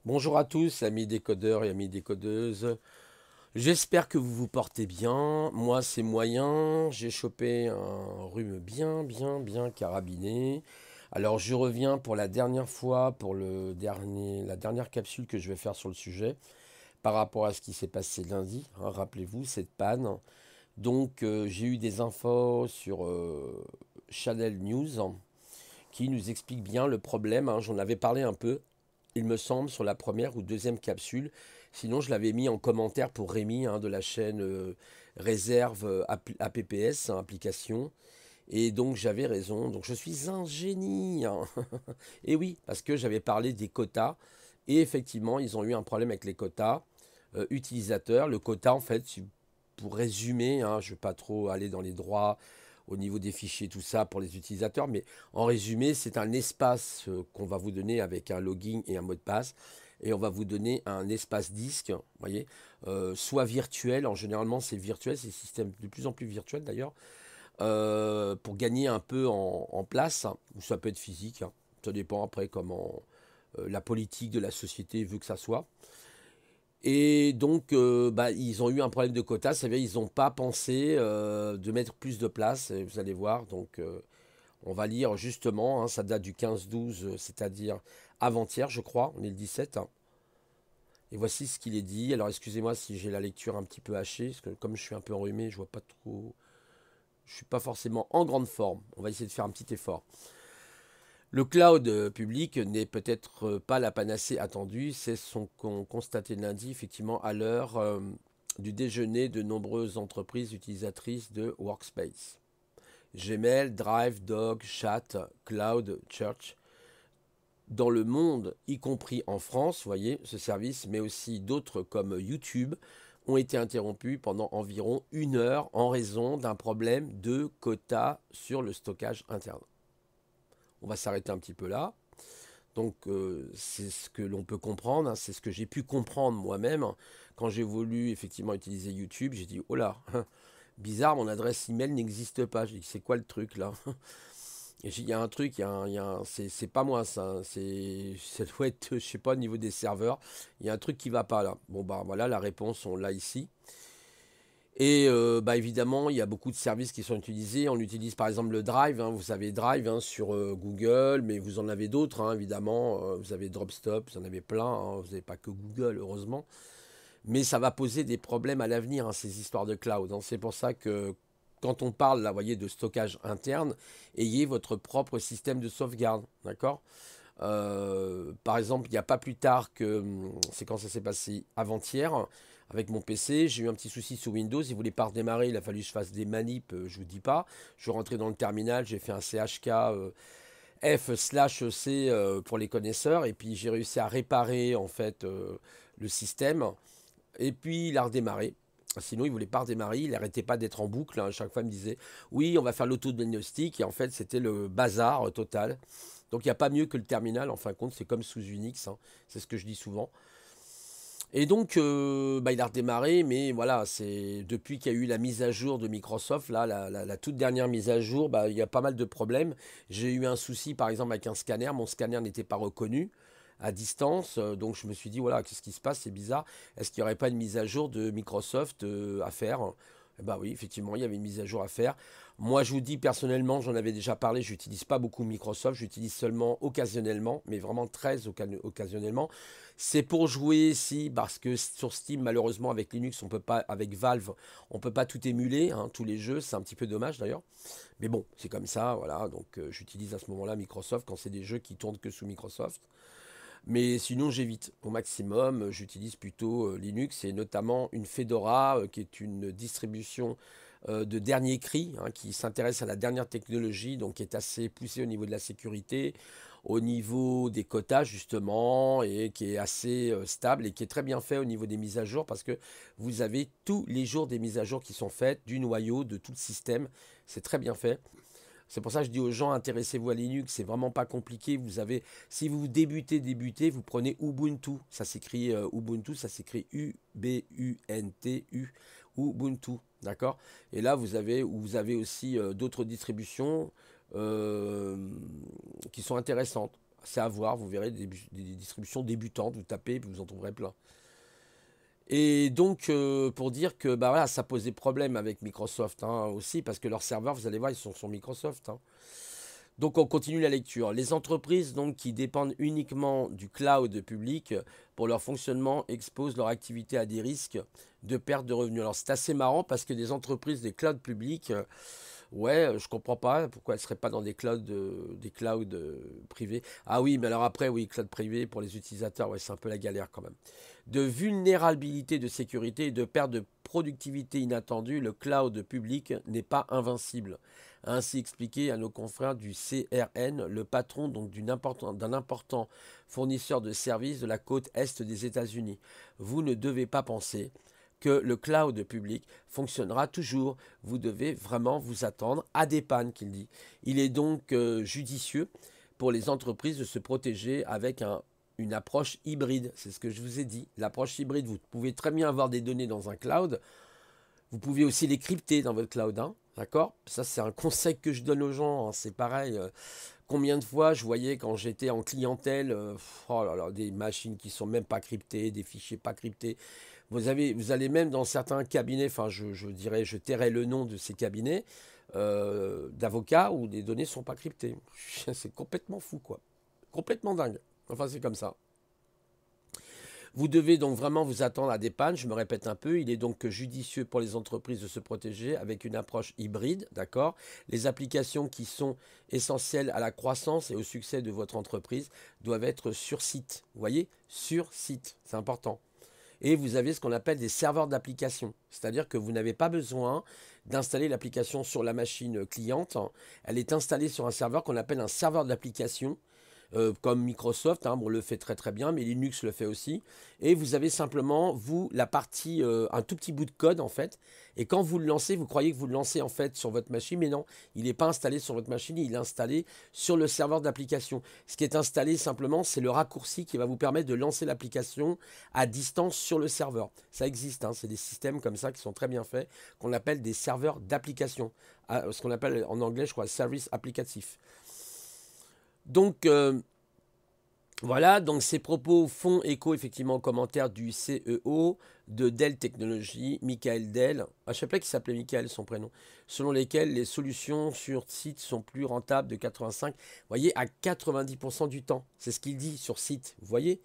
Bonjour à tous, amis décodeurs et amis décodeuses. J'espère que vous vous portez bien. Moi, c'est moyen. J'ai chopé un rhume bien carabiné. Alors, je reviens pour la dernière fois, pour la dernière capsule que je vais faire sur le sujet, par rapport à ce qui s'est passé lundi. Hein, rappelez-vous, cette panne. Donc, j'ai eu des infos sur Channel News qui nous explique bien le problème. Hein. J'en avais parlé un peu, il me semble, sur la première ou deuxième capsule. Sinon, je l'avais mis en commentaire pour Rémi hein, de la chaîne Réserve APPS, hein, application. Et donc, j'avais raison. Donc, je suis un génie. Hein. Et oui, parce que j'avais parlé des quotas. Et effectivement, ils ont eu un problème avec les quotas utilisateurs. Le quota, en fait, pour résumer, hein, je ne vais pas trop aller dans les droits au niveau des fichiers, tout ça pour les utilisateurs, mais en résumé, c'est un espace qu'on va vous donner avec un login et un mot de passe. Et on va vous donner un espace disque, vous voyez, soit virtuel, généralement c'est virtuel, c'est système de plus en plus virtuel d'ailleurs, pour gagner un peu en place, hein, ou ça peut être physique, hein. Ça dépend après comment la politique de la société veut que ça soit. Et donc, bah, ils ont eu un problème de quota, c'est-à-dire ils n'ont pas pensé de mettre plus de place, et vous allez voir. Donc, on va lire justement, hein, ça date du 15-12, c'est-à-dire avant-hier, je crois, on est le 17. Hein. Et voici ce qu'il est dit. Alors, excusez-moi si j'ai la lecture un petit peu hachée, parce que comme je suis un peu enrhumé, je vois pas trop. Je suis pas forcément en grande forme. On va essayer de faire un petit effort. Le cloud public n'est peut-être pas la panacée attendue, c'est ce qu'ont constaté lundi effectivement à l'heure du déjeuner de nombreuses entreprises utilisatrices de Workspace. Gmail, Drive, Dog, Chat, Cloud, Church. Dans le monde, y compris en France, vous voyez, ce service, mais aussi d'autres comme YouTube, ont été interrompus pendant environ 1 heure en raison d'un problème de quota sur le stockage interne. On va s'arrêter un petit peu là. Donc c'est ce que l'on peut comprendre, hein, c'est ce que j'ai pu comprendre moi-même quand j'ai voulu effectivement utiliser YouTube. J'ai dit oh là, bizarre, mon adresse email n'existe pas. J'ai dit c'est quoi le truc là? Et j'ai dit il y a un truc, c'est pas moi ça, ça doit être je sais pas au niveau des serveurs, il y a un truc qui va pas là. Bon bah voilà la réponse on l'a ici. Et bah évidemment, il y a beaucoup de services qui sont utilisés. On utilise par exemple le Drive. Hein, vous avez Drive hein, sur Google, mais vous en avez d'autres, hein, évidemment. Vous avez Dropstop, vous en avez plein. Hein, vous n'avez pas que Google, heureusement. Mais ça va poser des problèmes à l'avenir, hein, ces histoires de cloud. Hein. C'est pour ça que quand on parle, là, voyez, de stockage interne, ayez votre propre système de sauvegarde. D'accord. Par exemple, il n'y a pas plus tard que, c'est quand ça s'est passé avant-hier, avec mon PC, j'ai eu un petit souci sur Windows, il voulait pas redémarrer, il a fallu que je fasse des manips, je vous dis pas. Je suis rentré dans le terminal, j'ai fait un CHK F/C pour les connaisseurs, et puis j'ai réussi à réparer en fait le système, et puis il a redémarré. Sinon, il voulait pas redémarrer, il n'arrêtait pas d'être en boucle. Hein. À chaque fois, il me disait oui, on va faire l'autodiagnostic, et en fait, c'était le bazar total. Donc il n'y a pas mieux que le terminal, en fin de compte, c'est comme sous Unix, hein. C'est ce que je dis souvent. Et donc, bah, il a redémarré, mais voilà, c'est depuis qu'il y a eu la mise à jour de Microsoft, là, la toute dernière mise à jour, bah, il y a pas mal de problèmes. J'ai eu un souci, par exemple, avec un scanner, mon scanner n'était pas reconnu à distance, donc je me suis dit, voilà, qu'est-ce qui se passe, c'est bizarre. Est-ce qu'il n'y aurait pas une mise à jour de Microsoft à faire? Bah oui, effectivement, il y avait une mise à jour à faire. Moi, je vous dis personnellement, j'en avais déjà parlé, je n'utilise pas beaucoup Microsoft, j'utilise seulement occasionnellement, mais vraiment très occasionnellement. C'est pour jouer si, parce que sur Steam, malheureusement, avec Linux, on peut pas, avec Valve, on peut pas tout émuler, hein, tous les jeux, c'est un petit peu dommage d'ailleurs. Mais bon, c'est comme ça, voilà. Donc j'utilise à ce moment-là Microsoft quand c'est des jeux qui tournent que sous Microsoft. Mais sinon, j'évite au maximum. J'utilise plutôt Linux et notamment une Fedora qui est une distribution de dernier cri hein, qui s'intéresse à la dernière technologie, donc qui est assez poussée au niveau de la sécurité, au niveau des quotas justement, et qui est assez stable et qui est très bien fait au niveau des mises à jour parce que vous avez tous les jours des mises à jour qui sont faites du noyau, de tout le système. C'est très bien fait. C'est pour ça que je dis aux gens, intéressez-vous à Linux, c'est vraiment pas compliqué. Vous avez, si vous débutez, vous prenez Ubuntu. Ça s'écrit Ubuntu, ça s'écrit U-B-U-N-T-U, Ubuntu, d'accord? Et là, vous avez aussi d'autres distributions euh, qui sont intéressantes. c'est à voir, vous verrez des distributions débutantes, vous tapez, puis vous en trouverez plein. Et donc, pour dire que bah voilà, ça posait problème avec Microsoft hein, aussi, parce que leurs serveurs, vous allez voir, ils sont sur Microsoft. Hein. Donc, on continue la lecture. Les entreprises donc, qui dépendent uniquement du cloud public pour leur fonctionnement exposent leur activité à des risques de perte de revenus. Alors, c'est assez marrant parce que des entreprises, des clouds publics, ouais, je comprends pas pourquoi elles seraient pas dans des clouds privés. Ah oui, mais alors après, oui, cloud privé pour les utilisateurs, ouais, c'est un peu la galère quand même. De vulnérabilité de sécurité et de perte de productivité inattendue, le cloud public n'est pas invincible. A ainsi expliqué à nos confrères du CRN, le patron donc d'un important fournisseur de services de la côte est des États-Unis. Vous ne devez pas penser que le cloud public fonctionnera toujours. Vous devez vraiment vous attendre à des pannes, qu'il dit. Il est donc judicieux pour les entreprises de se protéger avec une approche hybride. C'est ce que je vous ai dit. L'approche hybride, vous pouvez très bien avoir des données dans un cloud. Vous pouvez aussi les crypter dans votre cloud. Hein, d'accord. Ça, c'est un conseil que je donne aux gens. Hein, c'est pareil. Combien de fois je voyais quand j'étais en clientèle, oh là là, des machines qui sont même pas cryptées, des fichiers pas cryptés. Vous allez même dans certains cabinets, enfin je dirais, je tairai le nom de ces cabinets d'avocats où les données sont pas cryptées. C'est complètement fou quoi, complètement dingue. Enfin c'est comme ça. Vous devez donc vraiment vous attendre à des pannes, je me répète un peu, il est donc judicieux pour les entreprises de se protéger avec une approche hybride, d'accord. Les applications qui sont essentielles à la croissance et au succès de votre entreprise doivent être sur site, vous voyez, sur site, c'est important. Et vous avez ce qu'on appelle des serveurs d'application, c'est-à-dire que vous n'avez pas besoin d'installer l'application sur la machine cliente, elle est installée sur un serveur qu'on appelle un serveur d'application, comme Microsoft, hein, bon, le fait très très bien, mais Linux le fait aussi. Et vous avez simplement, vous, la partie, un tout petit bout de code en fait. Et quand vous le lancez, vous croyez que vous le lancez en fait sur votre machine, mais non, il n'est pas installé sur votre machine, il est installé sur le serveur d'application. Ce qui est installé simplement, c'est le raccourci qui va vous permettre de lancer l'application à distance sur le serveur. Ça existe, hein, c'est des systèmes comme ça qui sont très bien faits, qu'on appelle des serveurs d'application. Ce qu'on appelle en anglais, je crois, service applicatif. Donc, voilà, donc ces propos font écho effectivement aux commentaires du CEO de Dell Technologies, Michael Dell, je ne sais pas qui s'appelait Michael son prénom, selon lesquels les solutions sur site sont plus rentables de 85, vous voyez, à 90% du temps. C'est ce qu'il dit sur site. Vous voyez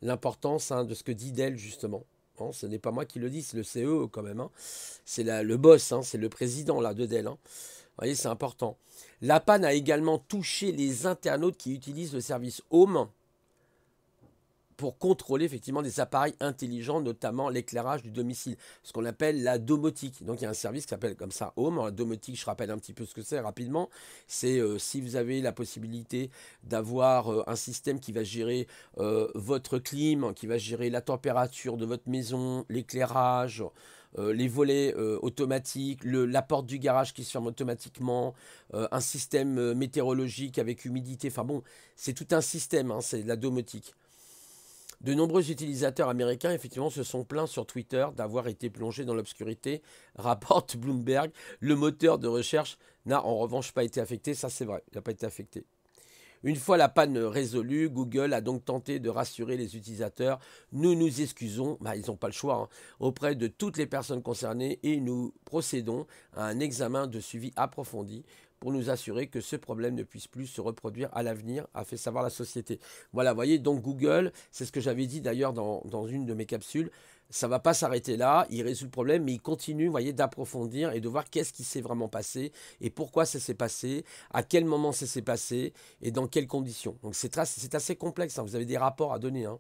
l'importance hein, de ce que dit Dell justement. Bon, ce n'est pas moi qui le dis, c'est le CEO quand même. Hein. C'est le boss, hein, c'est le président là, de Dell. Hein. Vous voyez, c'est important. La panne a également touché les internautes qui utilisent le service Home pour contrôler effectivement des appareils intelligents, notamment l'éclairage du domicile, ce qu'on appelle la domotique. Donc il y a un service qui s'appelle comme ça Home. La domotique, je rappelle un petit peu ce que c'est rapidement. C'est si vous avez la possibilité d'avoir un système qui va gérer votre clim, qui va gérer la température de votre maison, l'éclairage, les volets automatiques, la porte du garage qui se ferme automatiquement, un système météorologique avec humidité. Enfin bon, c'est tout un système, hein, c'est de la domotique. De nombreux utilisateurs américains, effectivement, se sont plaints sur Twitter d'avoir été plongés dans l'obscurité, rapporte Bloomberg. Le moteur de recherche n'a en revanche pas été affecté, ça c'est vrai, il n'a pas été affecté. Une fois la panne résolue, Google a donc tenté de rassurer les utilisateurs. Nous nous excusons, ils n'ont pas le choix, hein, auprès de toutes les personnes concernées et nous procédons à un examen de suivi approfondi pour nous assurer que ce problème ne puisse plus se reproduire à l'avenir, a fait savoir la société. Voilà, vous voyez, donc Google, c'est ce que j'avais dit d'ailleurs dans une de mes capsules, ça ne va pas s'arrêter là, il résout le problème, mais il continue, vous voyez, d'approfondir et de voir qu'est-ce qui s'est vraiment passé et pourquoi ça s'est passé, à quel moment ça s'est passé et dans quelles conditions. Donc c'est assez complexe, hein, vous avez des rapports à donner. Hein.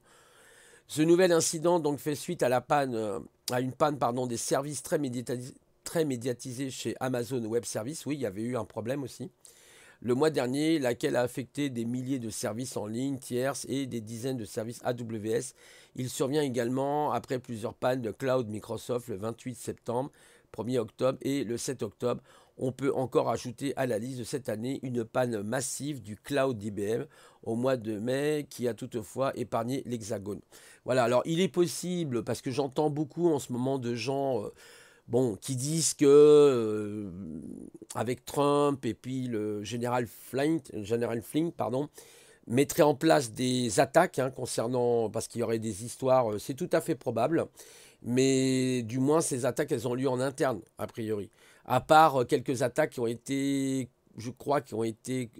Ce nouvel incident donc fait suite à une panne des services très médiatisés chez Amazon Web Services. Oui, il y avait eu un problème aussi. Le mois dernier, laquelle a affecté des milliers de services en ligne tierces et des dizaines de services AWS. Il survient également après plusieurs pannes de cloud Microsoft le 28 septembre, 1er octobre et le 7 octobre. On peut encore ajouter à la liste de cette année une panne massive du cloud d'IBM au mois de mai qui a toutefois épargné l'Hexagone. Voilà, alors il est possible, parce que j'entends beaucoup en ce moment de gens... qui disent que avec Trump et puis le général Flynn, mettrait en place des attaques concernant, parce qu'il y aurait des histoires, c'est tout à fait probable, mais du moins ces attaques, elles ont lieu en interne, a priori. À part quelques attaques qui ont été, je crois, qui ont été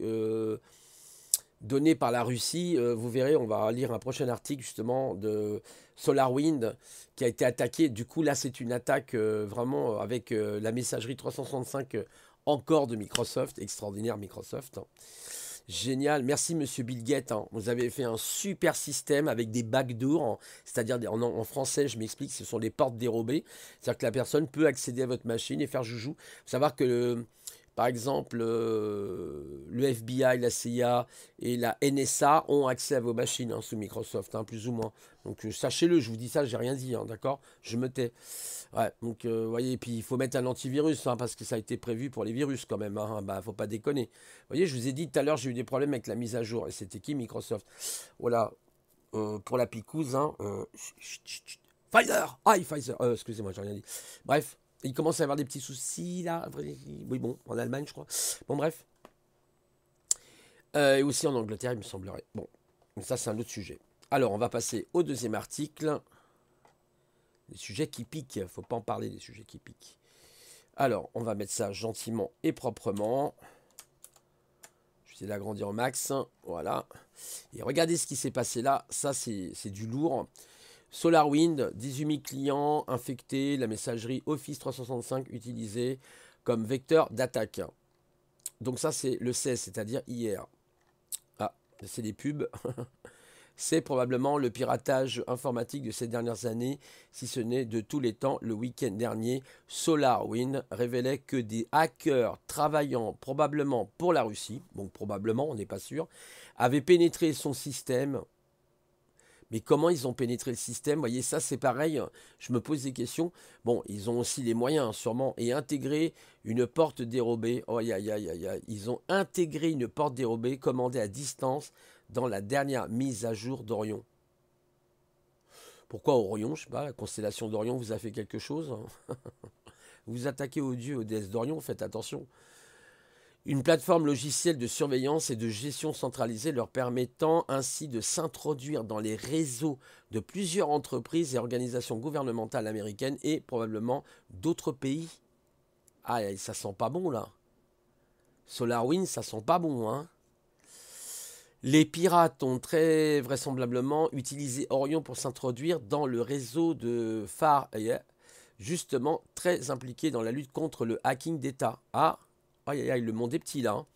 données par la Russie. Vous verrez, on va lire un prochain article justement de SolarWind qui a été attaqué. Du coup, là, c'est une attaque vraiment avec la messagerie 365 encore de Microsoft, extraordinaire Microsoft. Génial, merci Monsieur Bill Gates. Vous avez fait un super système avec des backdoors, c'est-à-dire en français, je m'explique, ce sont les portes dérobées. C'est-à-dire que la personne peut accéder à votre machine et faire joujou. Faut savoir que par exemple, le FBI, la CIA et la NSA ont accès à vos machines sous Microsoft, plus ou moins. Donc sachez-le, je vous dis ça, j'ai rien dit, d'accord? Je me tais. Ouais, donc vous voyez, et puis il faut mettre un antivirus, parce que ça a été prévu pour les virus quand même, bah faut pas déconner. Vous voyez, je vous ai dit tout à l'heure, j'ai eu des problèmes avec la mise à jour, et c'était qui Microsoft? Voilà, pour la picouse, Pfizer! Ah, Pfizer! Excusez-moi, j'ai rien dit. Bref, il commence à y avoir des petits soucis là. Oui, bon, en Allemagne, je crois. Bon, bref. Et aussi en Angleterre, il me semblerait. Bon, ça, c'est un autre sujet. Alors, on va passer au deuxième article. Les sujets qui piquent. Faut pas en parler des sujets qui piquent. Alors, on va mettre ça gentiment et proprement. Je vais essayer d'agrandir au max. Voilà. Et regardez ce qui s'est passé là. Ça, c'est du lourd. SolarWind, 18 000 clients infectés, la messagerie Office 365 utilisée comme vecteur d'attaque. Donc ça, c'est le 16, c'est-à-dire hier. Ah, c'est des pubs. C'est probablement le piratage informatique de ces dernières années, si ce n'est de tous les temps. Le week-end dernier, SolarWind révélait que des hackers travaillant probablement pour la Russie, donc probablement, on n'est pas sûr, avaient pénétré son système. Mais comment ils ont pénétré le système? Vous voyez, ça c'est pareil, je me pose des questions. Bon, ils ont aussi les moyens, sûrement, et intégrer une porte dérobée. Oh, aïe, aïe, aïe, aïe. Ils ont intégré une porte dérobée commandée à distance dans la dernière mise à jour d'Orion. Pourquoi Orion? Je sais pas, la constellation d'Orion vous a fait quelque chose? Vous attaquez aux dieux, aux déesses d'Orion, faites attention. Une plateforme logicielle de surveillance et de gestion centralisée leur permettant ainsi de s'introduire dans les réseaux de plusieurs entreprises et organisations gouvernementales américaines et probablement d'autres pays. Ah, ça sent pas bon là. SolarWind, ça sent pas bon, Les pirates ont très vraisemblablement utilisé Orion pour s'introduire dans le réseau de Far, justement très impliqué dans la lutte contre le hacking d'État. Ah, aïe aïe aïe, le monde est petit là,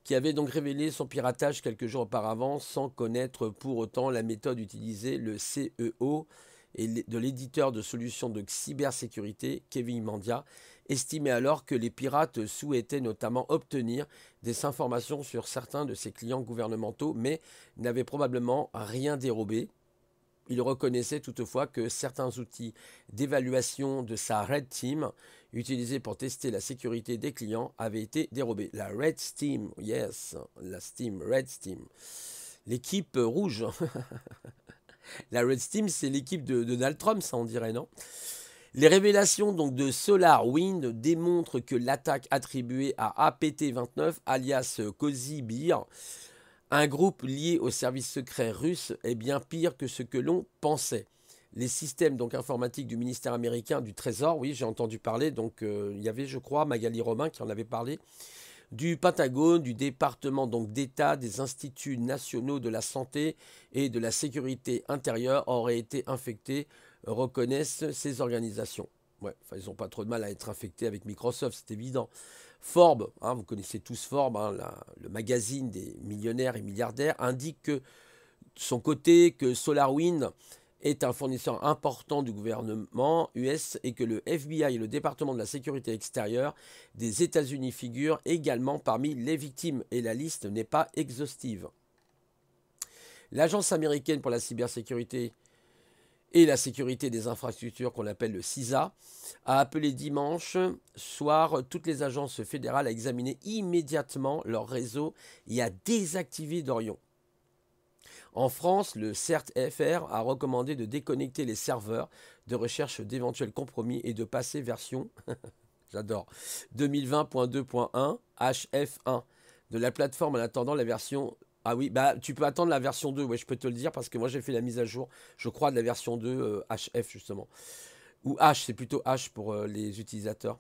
qui avait donc révélé son piratage quelques jours auparavant sans connaître pour autant la méthode utilisée, le CEO, et de l'éditeur de solutions de cybersécurité, Kevin Mandia, estimait alors que les pirates souhaitaient notamment obtenir des informations sur certains de ses clients gouvernementaux, mais n'avaient probablement rien dérobé. Il reconnaissait toutefois que certains outils d'évaluation de sa Red Team, utilisés pour tester la sécurité des clients, avaient été dérobés. La Red Team, yes, la Steam, Red Team. L'équipe rouge. La Red Team, c'est l'équipe de Donald Trump, ça on dirait, non? Les révélations donc de SolarWind démontrent que l'attaque attribuée à APT-29, alias Cozy Bear, un groupe lié au service secret russe, est bien pire que ce que l'on pensait. Les systèmes donc informatiques du ministère américain du Trésor, oui, j'ai entendu parler, donc il y avait, je crois, Magali Romain qui en avait parlé, du Pentagone, du département donc d'État, des instituts nationaux de la santé et de la sécurité intérieure auraient été infectés, reconnaissent ces organisations. Ouais, enfin, ils n'ont pas trop de mal à être infectés avec Microsoft, c'est évident. Forbes, vous connaissez tous Forbes, le magazine des millionnaires et milliardaires, indique que de son côté que SolarWind est un fournisseur important du gouvernement US et que le FBI et le département de la sécurité extérieure des États-Unis figurent également parmi les victimes et la liste n'est pas exhaustive. L'agence américaine pour la cybersécurité et la sécurité des infrastructures qu'on appelle le CISA a appelé dimanche soir toutes les agences fédérales à examiner immédiatement leur réseau et à désactiver d'Orion. En France, le CERT-FR a recommandé de déconnecter les serveurs de recherche d'éventuels compromis et de passer version, j'adore, 2020.2.1 HF1 de la plateforme en attendant la version Ah oui, bah tu peux attendre la version 2, ouais, je peux te le dire, parce que moi j'ai fait la mise à jour, je crois, de la version 2 HF justement. Ou H, c'est plutôt H pour les utilisateurs.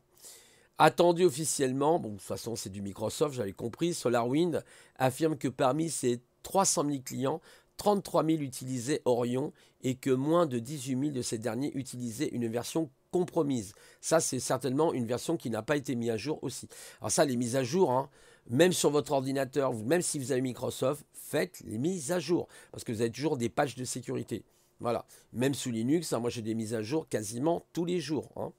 Attendu officiellement, bon, de toute façon c'est du Microsoft, j'avais compris, SolarWind affirme que parmi ses 300 000 clients, 33 000 utilisaient Orion et que moins de 18 000 de ces derniers utilisaient une version compromise. Ça, c'est certainement une version qui n'a pas été mise à jour aussi. Alors ça, les mises à jour, hein, même sur votre ordinateur, même si vous avez Microsoft, faites les mises à jour parce que vous avez toujours des patchs de sécurité. Voilà, même sous Linux, hein, moi j'ai des mises à jour quasiment tous les jours, hein.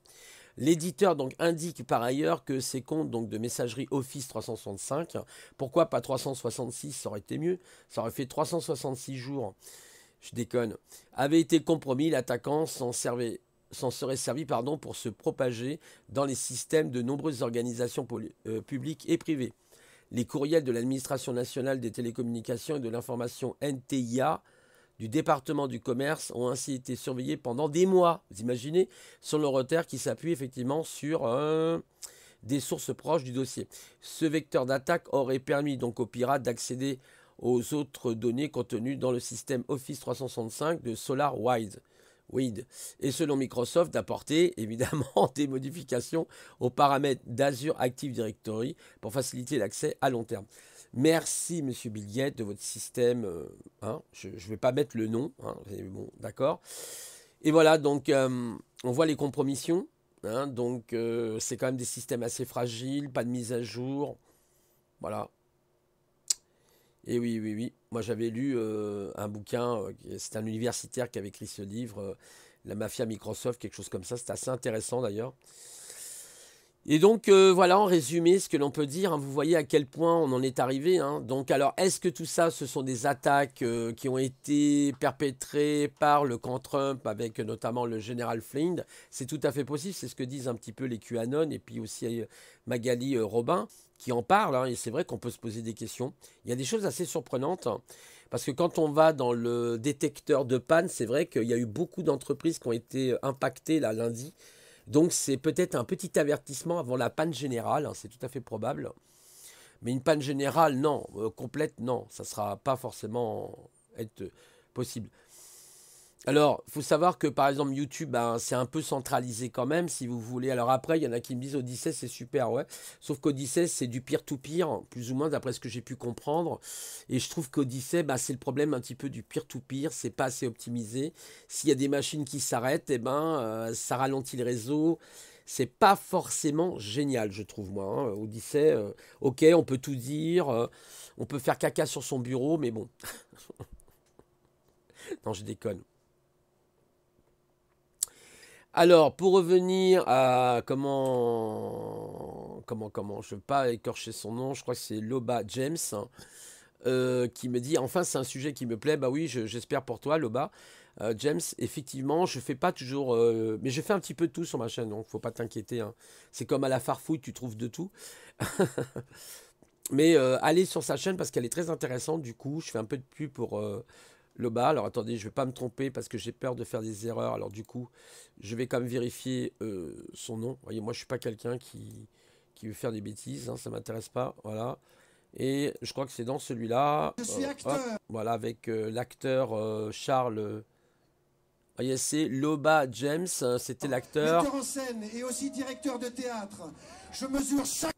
L'éditeur donc indique par ailleurs que ces comptes donc de messagerie Office 365, pourquoi pas 366, ça aurait été mieux, ça aurait fait 366 jours, je déconne, avait été compromis, l'attaquant s'en serait servi pour se propager dans les systèmes de nombreuses organisations publiques et privées. Les courriels de l'administration nationale des télécommunications et de l'information NTIA du département du commerce ont ainsi été surveillés pendant des mois. Vous imaginez, sur le retard qui s'appuie effectivement sur des sources proches du dossier. Ce vecteur d'attaque aurait permis donc aux pirates d'accéder aux autres données contenues dans le système Office 365 de SolarWind. Et selon Microsoft, d'apporter évidemment des modifications aux paramètres d'Azure Active Directory pour faciliter l'accès à long terme. Merci, monsieur Bill Gates, de votre système. Hein, je ne vais pas mettre le nom. Hein, bon, d'accord. Et voilà, donc, on voit les compromissions. Hein, donc, c'est quand même des systèmes assez fragiles, pas de mise à jour. Voilà. Et oui, oui, oui. Moi, j'avais lu un bouquin. C'est un universitaire qui avait écrit ce livre, La mafia Microsoft, quelque chose comme ça. C'est assez intéressant d'ailleurs. Et donc voilà en résumé ce que l'on peut dire, hein. Vous voyez à quel point on en est arrivé, hein. Donc alors est-ce que tout ça ce sont des attaques qui ont été perpétrées par le camp Trump avec notamment le général Flynn? C'est tout à fait possible, c'est ce que disent un petit peu les QAnon et puis aussi Magali Robin qui en parle, hein. Et c'est vrai qu'on peut se poser des questions. Il y a des choses assez surprenantes, hein, parce que quand on va dans le détecteur de panne, c'est vrai qu'il y a eu beaucoup d'entreprises qui ont été impactées là lundi. Donc c'est peut-être un petit avertissement avant la panne générale, hein, c'est tout à fait probable. Mais une panne générale, non. Complète, non. Ça ne sera pas forcément être possible. Alors, il faut savoir que par exemple YouTube, ben, c'est un peu centralisé quand même, si vous voulez. Alors après, il y en a qui me disent Odyssey, c'est super, ouais. Sauf qu'Odyssey, c'est du peer-to-peer, plus ou moins, d'après ce que j'ai pu comprendre. Et je trouve qu'Odyssey, ben, c'est le problème un petit peu du peer-to-peer, c'est pas assez optimisé. S'il y a des machines qui s'arrêtent, eh ben, ça ralentit le réseau. C'est pas forcément génial, je trouve, moi, hein. Odyssey, ok, on peut tout dire, on peut faire caca sur son bureau, mais bon. Non, je déconne. Alors, pour revenir à je ne veux pas écorcher son nom, je crois que c'est Loba James, hein, qui me dit, enfin c'est un sujet qui me plaît, bah oui, j'espère pour toi Loba. James, effectivement, je fais pas toujours, mais je fais un petit peu de tout sur ma chaîne, donc faut pas t'inquiéter, hein. C'est comme à la farfouille, tu trouves de tout. Mais allez sur sa chaîne parce qu'elle est très intéressante, du coup, je fais un peu de pub pour Loba. Alors attendez, je vais pas me tromper parce que j'ai peur de faire des erreurs. Alors du coup, je vais quand même vérifier son nom. Vous voyez, moi je suis pas quelqu'un qui veut faire des bêtises, hein, ça m'intéresse pas. Voilà. Et je crois que c'est dans celui-là. Je suis acteur. Voilà, avec l'acteur Charles. Voyez, c'est Loba James, c'était l'acteur. Metteur en scène et aussi directeur de théâtre. Je mesure chaque...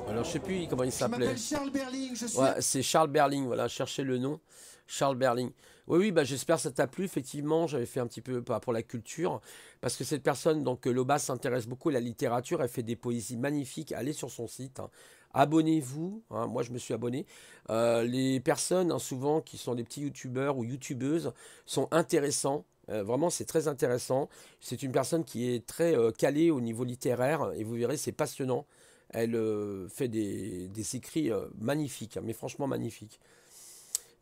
Alors je sais plus comment il Je s'appelait. m'appelle Charles Berling, je suis... Ouais, c'est Charles Berling, voilà, cherchez le nom. Charles Berling. Oui, oui, bah, j'espère que ça t'a plu. Effectivement, j'avais fait un petit peu pour la culture. Parce que cette personne, donc Loba, s'intéresse beaucoup à la littérature. Elle fait des poésies magnifiques. Allez sur son site, hein. Abonnez-vous, hein. Moi, je me suis abonné. Les personnes, hein, souvent, qui sont des petits youtubeurs ou youtubeuses, sont intéressants. Vraiment, c'est très intéressant. C'est une personne qui est très calée au niveau littéraire. Et vous verrez, c'est passionnant. Elle fait des écrits magnifiques, hein, mais franchement magnifiques.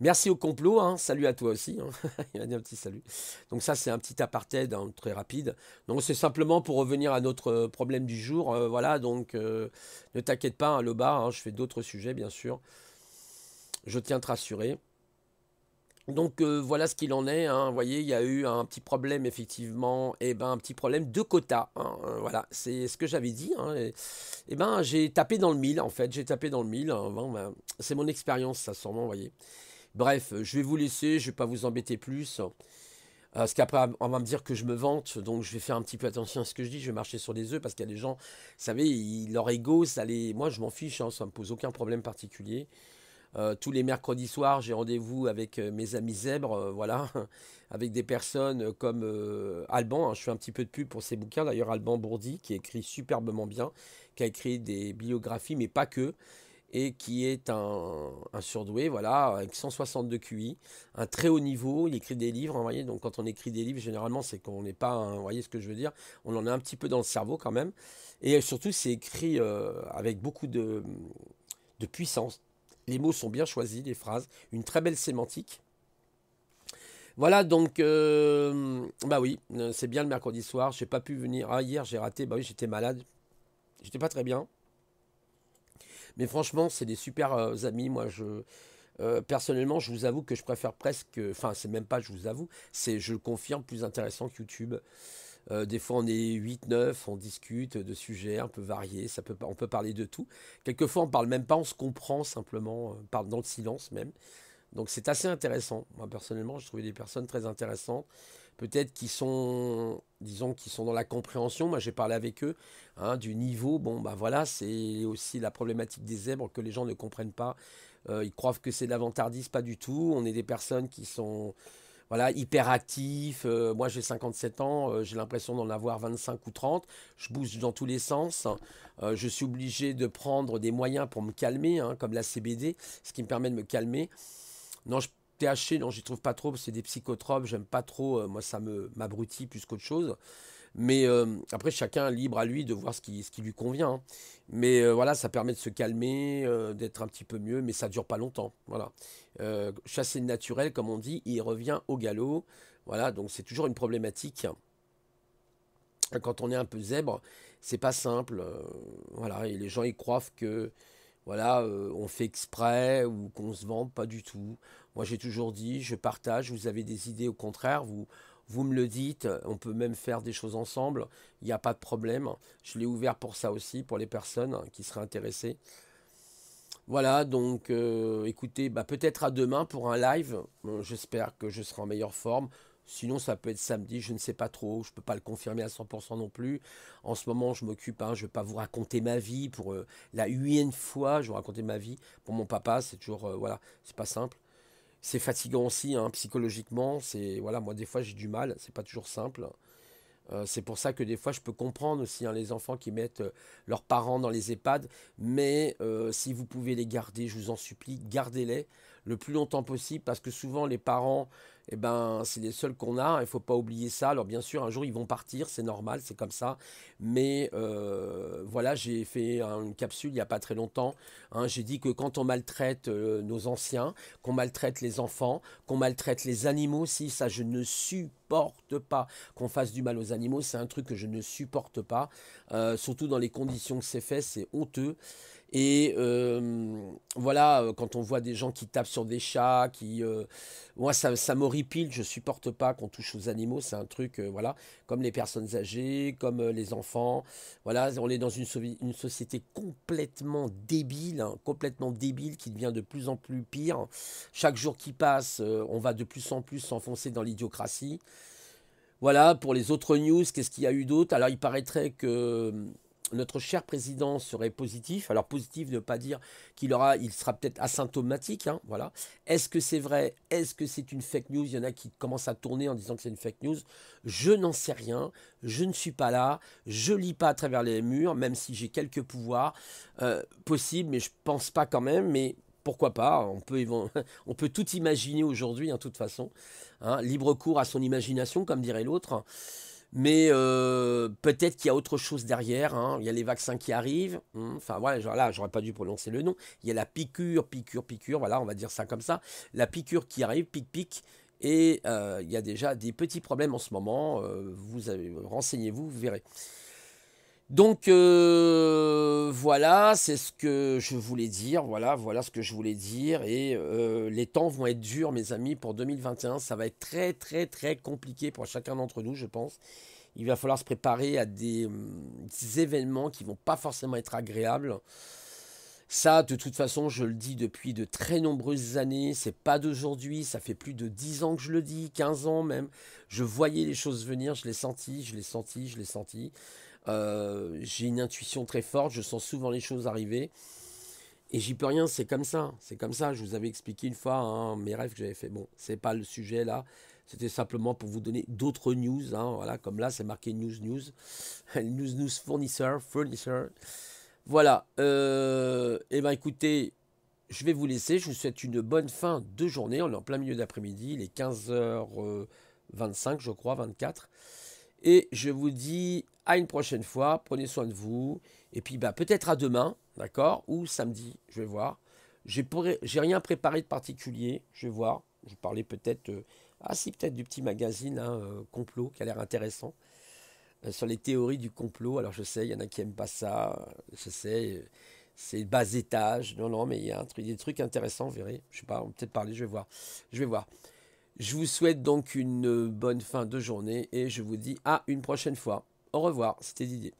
Merci au complot, hein. Salut à toi aussi, hein. Il a dit un petit salut. Donc ça c'est un petit apartheid, hein, très rapide. Donc c'est simplement pour revenir à notre problème du jour. Voilà, donc ne t'inquiète pas, hein, Loba, hein, je fais d'autres sujets bien sûr. Je tiens à te rassurer. Donc voilà ce qu'il en est, hein. Vous voyez, il y a eu un petit problème effectivement, et ben un petit problème de quota, hein. Voilà, c'est ce que j'avais dit, hein. Et ben j'ai tapé dans le mille en fait, j'ai tapé dans le mille, hein. Bon, ben, c'est mon expérience ça sûrement, vous voyez. Bref, je vais vous laisser, je vais pas vous embêter plus. Parce qu'après, on va me dire que je me vante, donc je vais faire un petit peu attention à ce que je dis, je vais marcher sur des œufs, parce qu'il y a des gens, vous savez, leur ego, ça les... moi je m'en fiche, hein, ça me pose aucun problème particulier. Tous les mercredis soirs, j'ai rendez-vous avec mes amis zèbres, voilà, avec des personnes comme Alban, hein, je fais un petit peu de pub pour ses bouquins, d'ailleurs Alban Bourdi, qui écrit superbement bien, qui a écrit des biographies, mais pas que, et qui est un surdoué, voilà, avec 162 QI, un très haut niveau, il écrit des livres, hein, vous voyez, donc quand on écrit des livres, généralement, c'est qu'on n'est pas, vous voyez ce que je veux dire, on en a un petit peu dans le cerveau quand même, et surtout, c'est écrit avec beaucoup de puissance. Les mots sont bien choisis, les phrases, une très belle sémantique. Voilà, donc, bah oui, c'est bien le mercredi soir, j'ai pas pu venir, ah hier j'ai raté, bah oui, j'étais malade, j'étais pas très bien, mais franchement, c'est des super amis, moi personnellement, je vous avoue que je préfère presque, enfin, c'est même pas je vous avoue, c'est, je le confirme, plus intéressant que YouTube. Des fois, on est 8, 9, on discute de sujets un peu variés, on peut parler de tout. Quelquefois, on parle même pas, on se comprend simplement, on parle dans le silence même. Donc, c'est assez intéressant. Moi, personnellement, je trouvais des personnes très intéressantes. Peut-être qui sont, disons, qui sont dans la compréhension. Moi, j'ai parlé avec eux, hein, du niveau. Bon, bah voilà, c'est aussi la problématique des zèbres que les gens ne comprennent pas. Ils croient que c'est de l'avantardisme, pas du tout. On est des personnes qui sont voilà, hyperactifs. Moi, j'ai 57 ans, j'ai l'impression d'en avoir 25 ou 30. Je bouge dans tous les sens. Je suis obligé de prendre des moyens pour me calmer, hein, comme la CBD, ce qui me permet de me calmer. Non, THC, non, j'y trouve pas trop, c'est des psychotropes, j'aime pas trop. Moi, ça m'abrutit plus qu'autre chose. Mais après, chacun est libre à lui de voir ce qui lui convient, hein. Mais voilà, ça permet de se calmer, d'être un petit peu mieux, mais ça dure pas longtemps. Voilà. Chasser le naturel, comme on dit, il revient au galop. Voilà, donc c'est toujours une problématique. Quand on est un peu zèbre, c'est pas simple. Voilà, et les gens ils croient que voilà, on fait exprès ou qu'on se vante, pas du tout. Moi, j'ai toujours dit, je partage. Vous avez des idées, au contraire, vous me le dites. On peut même faire des choses ensemble. Il n'y a pas de problème. Je l'ai ouvert pour ça aussi, pour les personnes qui seraient intéressées. Voilà, donc écoutez, bah, peut-être à demain pour un live. J'espère que je serai en meilleure forme. Sinon, ça peut être samedi, je ne sais pas trop. Je ne peux pas le confirmer à 100% non plus. En ce moment, je m'occupe, hein, je ne vais pas vous raconter ma vie pour la huitième fois. Je vais vous raconter ma vie pour mon papa. C'est toujours, voilà, c'est pas simple. C'est fatigant aussi, hein, psychologiquement. C'est, voilà, moi, des fois, j'ai du mal. C'est pas toujours simple. C'est pour ça que des fois je peux comprendre aussi, hein, les enfants qui mettent leurs parents dans les EHPAD, mais si vous pouvez les garder, je vous en supplie, gardez-les le plus longtemps possible parce que souvent les parents, eh ben, c'est les seuls qu'on a, il ne faut pas oublier ça. Alors bien sûr, un jour ils vont partir, c'est normal, c'est comme ça, mais voilà, j'ai fait une capsule il n'y a pas très longtemps, hein, j'ai dit que quand on maltraite nos anciens, qu'on maltraite les enfants, qu'on maltraite les animaux, si ça je ne supporte pas qu'on fasse du mal aux animaux, c'est un truc que je ne supporte pas. Surtout dans les conditions que c'est fait, c'est honteux. Et voilà, quand on voit des gens qui tapent sur des chats, moi ça m'horripile, je supporte pas qu'on touche aux animaux, c'est un truc, voilà, comme les personnes âgées, comme les enfants. Voilà, on est dans une société complètement débile, hein, complètement débile, qui devient de plus en plus pire. Chaque jour qui passe, on va de plus en plus s'enfoncer dans l'idiocratie. Voilà, pour les autres news, qu'est-ce qu'il y a eu d'autre? Alors, il paraîtrait que notre cher président serait positif. Alors, positif ne veut pas dire il sera peut-être asymptomatique, hein, voilà. Est-ce que c'est vrai? Est-ce que c'est une fake news? Il y en a qui commencent à tourner en disant que c'est une fake news. Je n'en sais rien. Je ne suis pas là. Je lis pas à travers les murs, même si j'ai quelques pouvoirs possibles, mais je pense pas quand même. Mais pourquoi pas? On peut tout imaginer aujourd'hui, en toute façon. Hein, libre cours à son imagination, comme dirait l'autre. Mais peut-être qu'il y a autre chose derrière, hein. Il y a les vaccins qui arrivent. Enfin, voilà, là, j'aurais pas dû prononcer le nom. Il y a la piqûre. Voilà, on va dire ça comme ça. La piqûre qui arrive, pic. Et il y a déjà des petits problèmes en ce moment. Renseignez-vous, vous verrez. Donc voilà, c'est ce que je voulais dire. Voilà ce que je voulais dire. Et les temps vont être durs, mes amis, pour 2021. Ça va être très très très compliqué pour chacun d'entre nous, je pense. Il va falloir se préparer à des événements qui vont pas forcément être agréables. Ça, de toute façon, je le dis depuis de très nombreuses années. C'est pas d'aujourd'hui. Ça fait plus de 10 ans que je le dis, 15 ans même. Je voyais les choses venir. Je l'ai senti, je l'ai senti, je l'ai senti. J'ai une intuition très forte, je sens souvent les choses arriver. Et j'y peux rien, c'est comme ça. C'est comme ça, je vous avais expliqué une fois hein, mes rêves que j'avais fait. Bon, c'est pas le sujet là. C'était simplement pour vous donner d'autres news. Hein, voilà, comme là, c'est marqué news. news fournisseur. Voilà. Et ben écoutez, je vais vous laisser. Je vous souhaite une bonne fin de journée. On est en plein milieu d'après-midi. Il est 15h25, je crois, 24. Et je vous dis à une prochaine fois. Prenez soin de vous. Et puis bah, peut-être à demain, d'accord? Ou samedi, je vais voir. J'ai rien préparé de particulier. Je vais voir. Je parlais peut-être... ah si, peut-être du petit magazine hein, complot qui a l'air intéressant. Sur les théories du complot. Alors je sais, il y en a qui n'aiment pas ça. Je sais, c'est bas étage. Non, non, mais il y a des trucs intéressants, vous verrez. Je sais pas, on va peut-être parler, je vais voir. Je vais voir. Je vous souhaite donc une bonne fin de journée et je vous dis à une prochaine fois. Au revoir, c'était Didier.